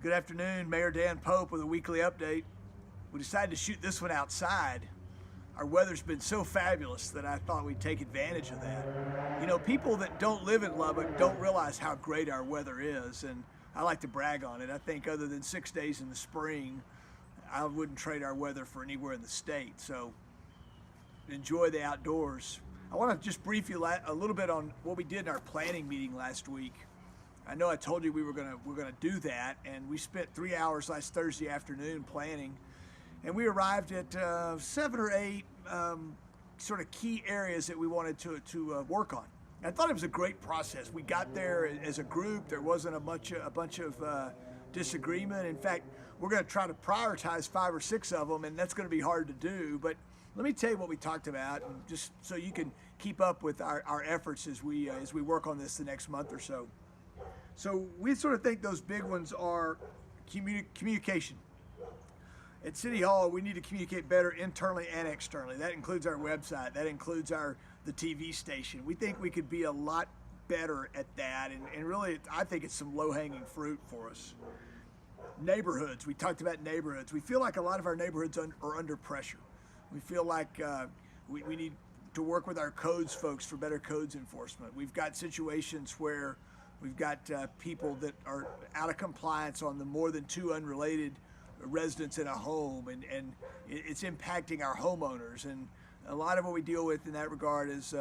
Good afternoon, Mayor Dan Pope with a weekly update. We decided to shoot this one outside. Our weather's been so fabulous that I thought we'd take advantage of that. You know, people that don't live in Lubbock don't realize how great our weather is, and I like to brag on it. I think other than 6 days in the spring, I wouldn't trade our weather for anywhere in the state. So enjoy the outdoors. I want to just brief you a little bit on what we did in our planning meeting last week. I know I told you we're gonna do that, and we spent 3 hours last Thursday afternoon planning, and we arrived at 7 or 8 sort of key areas that we wanted to work on. I thought it was a great process. We got there as a group. There wasn't a bunch of disagreement. In fact, we're going to try to prioritize 5 or 6 of them, and that's going to be hard to do. But let me tell you what we talked about, and just so you can keep up with our efforts as we work on this the next month or so. So we sort of think those big ones are communication. At City Hall, we need to communicate better internally and externally. That includes our website. That includes the TV station. We think we could be a lot better at that, and really, I think it's some low-hanging fruit for us. Neighborhoods. We talked about neighborhoods. We feel like a lot of our neighborhoods are under pressure. We feel like we need to work with our codes folks for better codes enforcement. We've got situations where we've got people that are out of compliance on the more than 2 unrelated residents in a home, and it's impacting our homeowners. And a lot of what we deal with in that regard is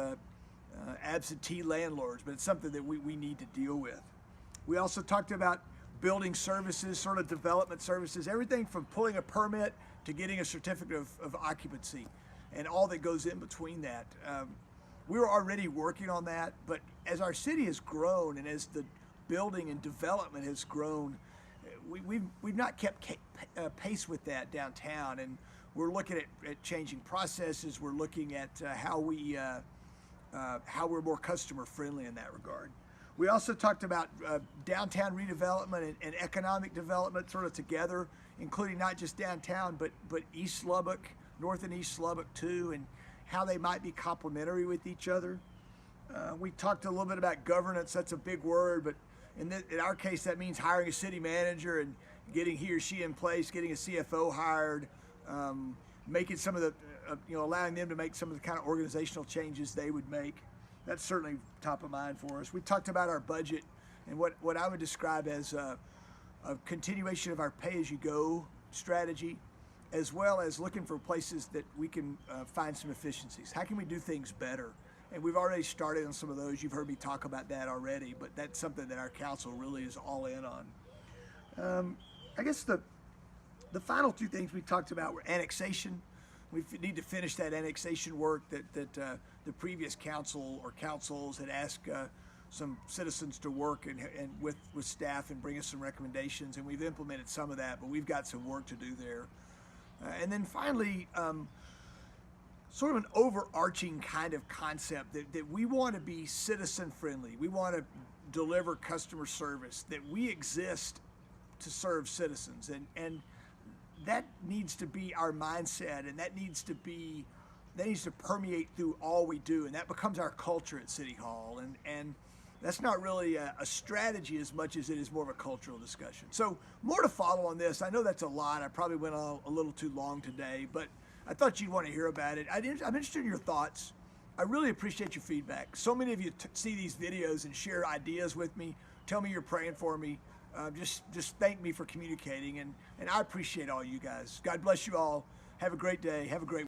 absentee landlords, but it's something that we need to deal with. We also talked about building services, sort of development services, everything from pulling a permit to getting a certificate of occupancy and all that goes in between that. We were already working on that, but as our city has grown and as the building and development has grown, we've not kept pace with that downtown, and we're looking at changing processes. We're looking at how we're more customer friendly in that regard. We also talked about downtown redevelopment and economic development sort of together, including not just downtown, but East Lubbock, North and East Lubbock too, and how they might be complementary with each other. We talked a little bit about governance. That's a big word, but in our case, that means hiring a city manager and getting he or she in place, getting a CFO hired, making some of the, allowing them to make some of the kind of organizational changes they would make. That's certainly top of mind for us. We talked about our budget and what I would describe as a continuation of our pay-as-you-go strategy, as well as looking for places that we can find some efficiencies. How can we do things better? And we've already started on some of those. You've heard me talk about that already, but that's something that our council really is all in on. I guess the final 2 things we talked about were annexation. We need to finish that annexation work that the previous council or councils had asked some citizens to work and with staff and bring us some recommendations, and we've implemented some of that, but we've got some work to do there. And then finally, sort of an overarching kind of concept that we want to be citizen friendly. We want to deliver customer service, that we exist to serve citizens, and that needs to be our mindset, and that needs to permeate through all we do, and that becomes our culture at City Hall. And that's not really a strategy as much as it is more of a cultural discussion. So more to follow on this. I know that's a lot. I probably went on a little too long today, but I thought you'd want to hear about it. I'm interested in your thoughts. I really appreciate your feedback. So many of you see these videos and share ideas with me. Tell me you're praying for me. Just thank me for communicating, and I appreciate all you guys. God bless you all. Have a great day. Have a great